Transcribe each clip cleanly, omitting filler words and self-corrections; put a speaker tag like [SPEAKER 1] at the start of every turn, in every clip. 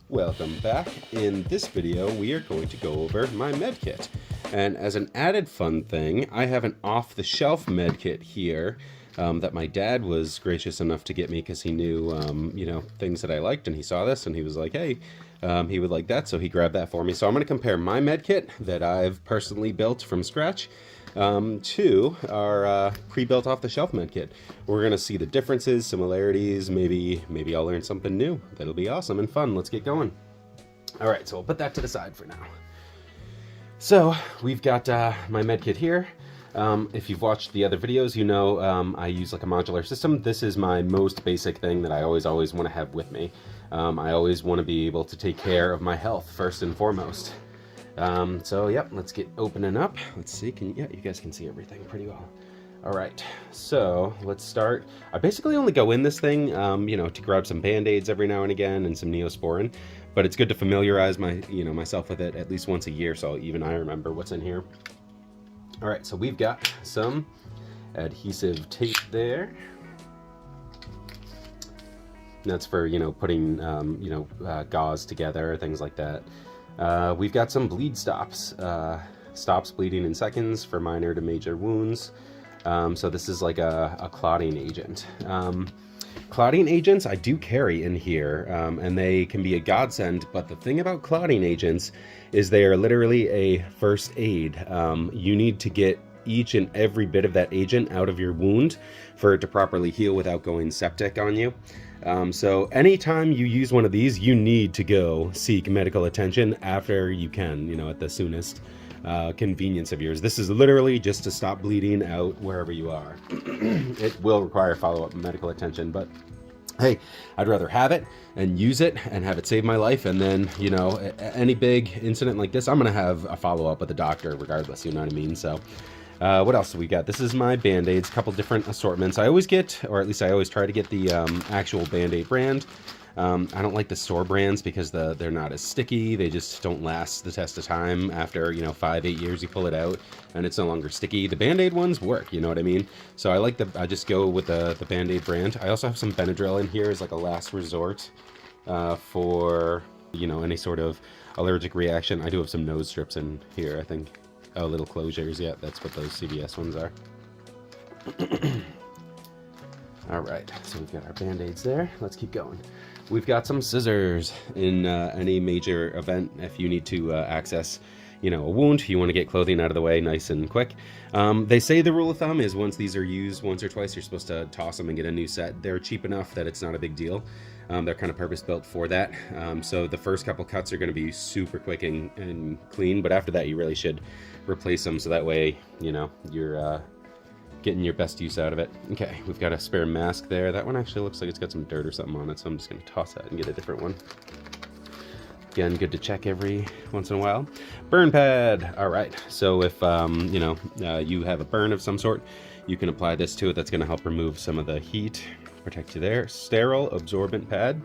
[SPEAKER 1] Welcome back. In this video, we are going to go over my med kit. And as an added fun thing, I have an off-the-shelf med kit here that my dad was gracious enough to get me because he knew, things that I liked, and he saw this and he was like, hey, he would like that, so he grabbed that for me. So I'm going to compare my med kit that I've personally built from scratch to our pre-built off-the-shelf med kit. We're going to see the differences, similarities, maybe I'll learn something new. That'll be awesome and fun. Let's get going. All right, so we'll put that to the side for now. So we've got my med kit here. If you've watched the other videos, you know I use like a modular system. This is my most basic thing that I always want to have with me. I always want to be able to take care of my health first and foremost. So yep, let's get opening up. Let's see, you guys can see everything pretty well. All right, so let's start. I basically only go in this thing, to grab some Band-Aids every now and again and some Neosporin, but it's good to familiarize myself with it at least once a year, so even I remember what's in here. All right, so we've got some adhesive tape there. That's for, putting, gauze together, things like that. We've got some bleed stops. Stops bleeding in seconds for minor to major wounds. So this is like a clotting agent. Clotting agents I do carry in here, and they can be a godsend, but the thing about clotting agents is they are literally a first aid. You need to get each and every bit of that agent out of your wound for it to properly heal without going septic on you. So anytime you use one of these, you need to go seek medical attention after you can, at the soonest convenience of yours. This is literally just to stop bleeding out wherever you are. It will require follow-up medical attention, but hey, I'd rather have it and use it and have it save my life, and then, any big incident like this, I'm gonna have a follow-up with the doctor regardless, you know what I mean? So what else do we got? This is my Band-Aids, a couple different assortments. I always get, or at least I always try to get the actual Band-Aid brand. I don't like the store brands because they're not as sticky. They just don't last the test of time. After 5-8 years, you pull it out and it's no longer sticky. The Band-Aid ones work, you know what I mean? So I just go with the Band-Aid brand. I also have some Benadryl in here as like a last resort for any sort of allergic reaction. I do have some nose strips in here, I think. Oh, little closures. Yeah, that's what those CVS ones are. All right, so we've got our Band-Aids there. Let's keep going. We've got some scissors in any major event. If you need to access, a wound, you want to get clothing out of the way nice and quick. They say the rule of thumb is once these are used once or twice, you're supposed to toss them and get a new set. They're cheap enough that it's not a big deal. They're kind of purpose-built for that. So the first couple cuts are going to be super quick and clean, but after that, you really should replace them so that way, you're getting your best use out of it. Okay, we've got a spare mask there. That one actually looks like it's got some dirt or something on it, so I'm just going to toss that and get a different one. Again, good to check every once in a while. Burn pad. All right, so if you have a burn of some sort, you can apply this to it. That's going to help remove some of the heat, protect you there. Sterile absorbent pad.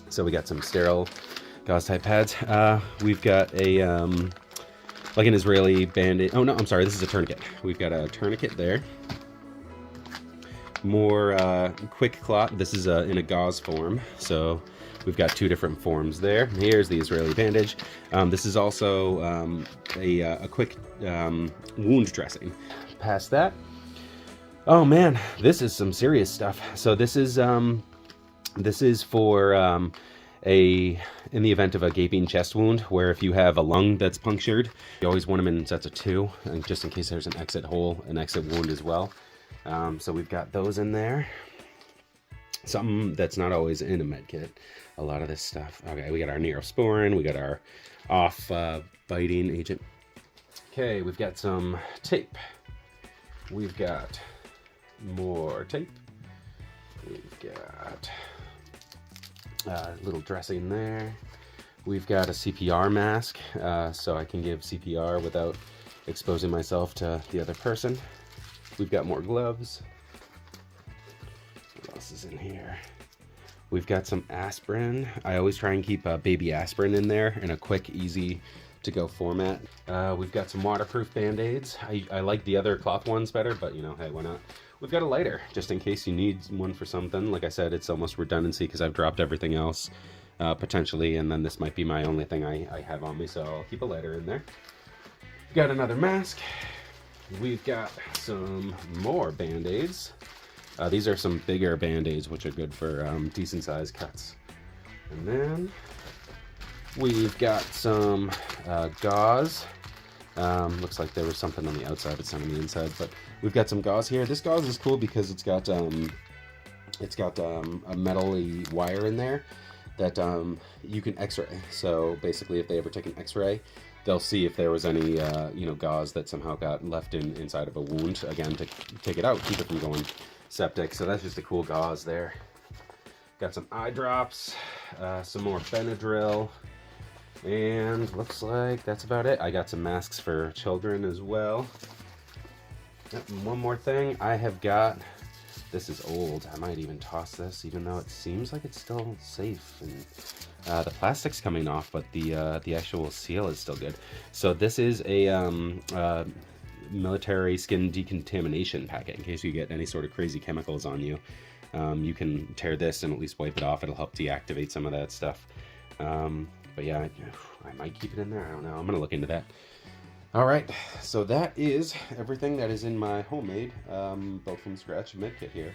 [SPEAKER 1] So we got some sterile gauze type pads. We've got a like an Israeli Band-Aid. Oh no, I'm sorry, this is a tourniquet. We've got a tourniquet there. More quick clot. This is in a gauze form, so we've got two different forms there. Here's the Israeli bandage. This is also a quick wound dressing. Past that, oh man, this is some serious stuff. So this is for in the event of a gaping chest wound, where if you have a lung that's punctured, you always want them in sets of 2, and just in case there's an exit hole, an exit wound as well. So we've got those in there. Something that's not always in a med kit. A lot of this stuff. Okay, we got our Neosporin, we got our biting agent. Okay, we've got some tape. We've got more tape. We've got little dressing there. We've got a CPR mask, so I can give CPR without exposing myself to the other person. We've got more gloves. What else is in here? We've got some aspirin. I always try and keep baby aspirin in there in a quick, easy to go format. We've got some waterproof Band-Aids. I like the other cloth ones better, but hey, why not? We've got a lighter, just in case you need one for something. Like I said, it's almost redundancy because I've dropped everything else potentially, and then this might be my only thing I have on me, so I'll keep a lighter in there. Got another mask. We've got some more Band-Aids. These are some bigger Band-Aids, which are good for decent sized cuts. And then we've got some gauze. Looks like there was something on the outside, it's not on the inside, but we've got some gauze here. This gauze is cool because it's got a metally wire in there that you can x-ray. So basically, if they ever take an x-ray, they'll see if there was any gauze that somehow got left inside of a wound, again, to take it out, keep it from going septic. So that's just a cool gauze there. Got some eye drops, some more Benadryl, and looks like that's about it. I got some masks for children as well. Yep, and one more thing, I have got, this is old, I might even toss this, even though it seems like it's still safe, and the plastic's coming off, but the actual seal is still good. So this is a military skin decontamination packet, in case you get any sort of crazy chemicals on you. You can tear this and at least wipe it off. It'll help deactivate some of that stuff. But yeah, I might keep it in there. I don't know. I'm going to look into that. All right. So that is everything that is in my homemade, built from scratch med kit here.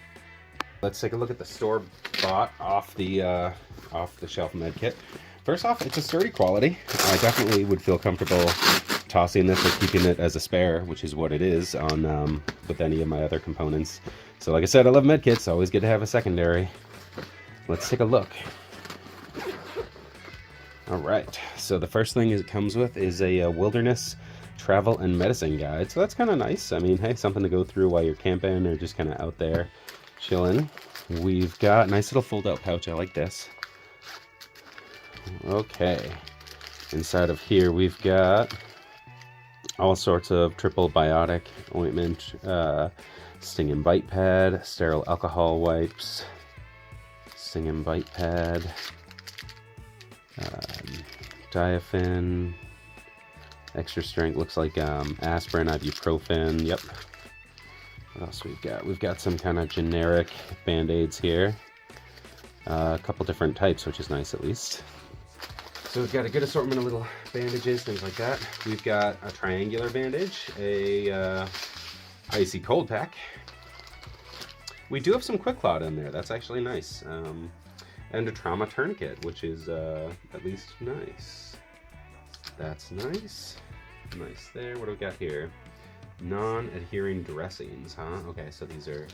[SPEAKER 1] Let's take a look at the store-bought off the shelf med kit. First off, it's a sturdy quality. I definitely would feel comfortable tossing this or keeping it as a spare, which is what it is on with any of my other components. So like I said, I love med kits. Always good to have a secondary. Let's take a look. All right, so the first thing it comes with is a wilderness travel and medicine guide. So that's kind of nice. I mean, hey, something to go through while you're camping or just kind of out there chilling. We've got a nice little fold-out pouch. I like this. Okay, inside of here we've got all sorts of triple biotic ointment, sting and bite pad, sterile alcohol wipes, sting and bite pad, diaphin, extra strength, looks like aspirin, ibuprofen. Yep. What else we've got? We've got some kind of generic Band-Aids here. A couple different types, which is nice at least. So we've got a good assortment of little bandages, things like that. We've got a triangular bandage, a icy cold pack. We do have some quick clot in there. That's actually nice. And a trauma tourniquet, which is at least nice. That's nice. Nice there. What do we got here? Non-adhering dressings, huh? Okay, so these are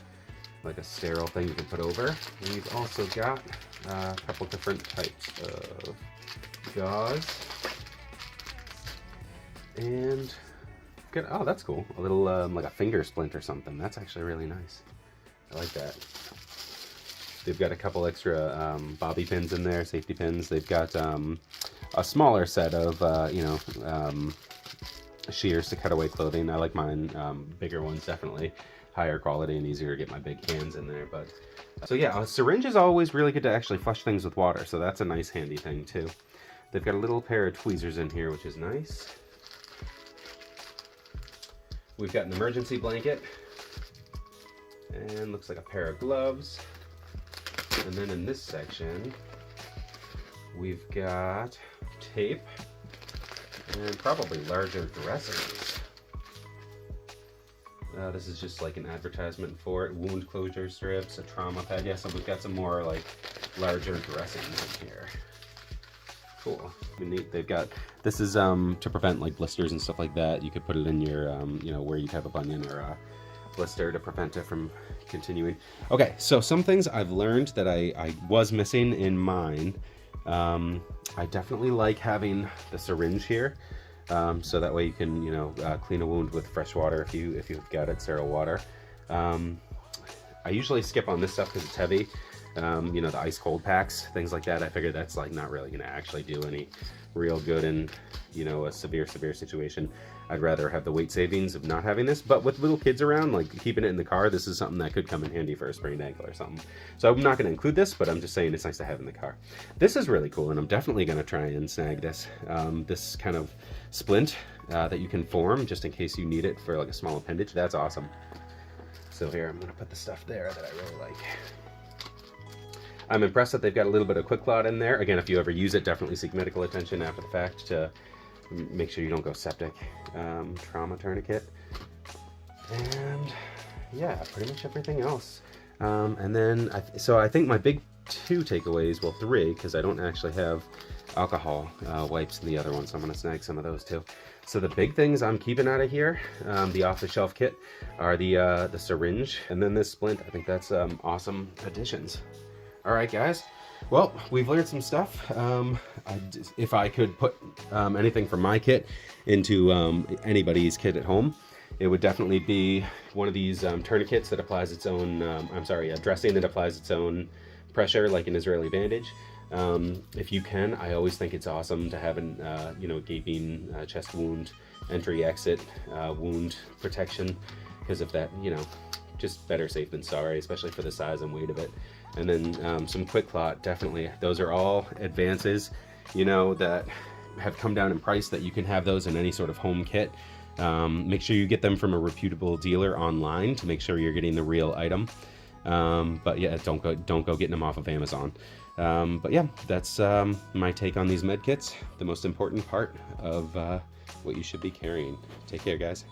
[SPEAKER 1] like a sterile thing you can put over. We've also got a couple different types of gauze. And good. Oh, that's cool. A little like a finger splint or something. That's actually really nice. I like that. They've got a couple extra bobby pins in there, safety pins. They've got a smaller set of, shears to cut away clothing. I like mine bigger ones, definitely. Higher quality and easier to get my big hands in there. But so yeah, a syringe is always really good to actually flush things with water. So that's a nice handy thing too. They've got a little pair of tweezers in here, which is nice. We've got an emergency blanket. And looks like a pair of gloves. And then in this section, we've got tape and probably larger dressings. This is just like an advertisement for it. Wound closure strips, a trauma pad. Yeah, so we've got some more like larger dressings in here. Cool. Neat. They've got, this is to prevent like blisters and stuff like that. You could put it in your, where you have a bunion or a blister to prevent it from continuing. Okay, so some things I've learned that I was missing in mine. I definitely like having the syringe here, so that way you can clean a wound with fresh water if you've got it, sterile water. I usually skip on this stuff because it's heavy. The ice cold packs, things like that. I figure that's like not really gonna actually do any real good in a severe situation. I'd rather have the weight savings of not having this, but with little kids around, like keeping it in the car, this is something that could come in handy for a sprained ankle or something. So I'm not going to include this, but I'm just saying it's nice to have in the car. This is really cool, and I'm definitely going to try and snag this. This kind of splint that you can form just in case you need it for like a small appendage. That's awesome. So here, I'm going to put the stuff there that I really like. I'm impressed that they've got a little bit of quick clot in there. Again, if you ever use it, definitely seek medical attention after the fact to make sure you don't go septic. Trauma tourniquet. And yeah, pretty much everything else. And then, so I think my big 2 takeaways, well 3, because I don't actually have alcohol wipes in the other one, so I'm going to snag some of those too. So the big things I'm keeping out of here, the off-the-shelf kit, are the syringe and then this splint. I think that's awesome additions. All right, guys. Well, we've learned some stuff. If I could put anything from my kit into anybody's kit at home, it would definitely be one of these tourniquets that applies its own, a dressing that applies its own pressure, like an Israeli bandage. If you can, I always think it's awesome to have an, gaping chest wound, entry-exit wound protection, because of that, just better safe than sorry, especially for the size and weight of it. And then some quick clot, definitely. Those are all advances, that have come down in price, that you can have those in any sort of home kit. Make sure you get them from a reputable dealer online to make sure you're getting the real item. But yeah, don't go getting them off of Amazon. But yeah, that's my take on these med kits. The most important part of what you should be carrying. Take care, guys.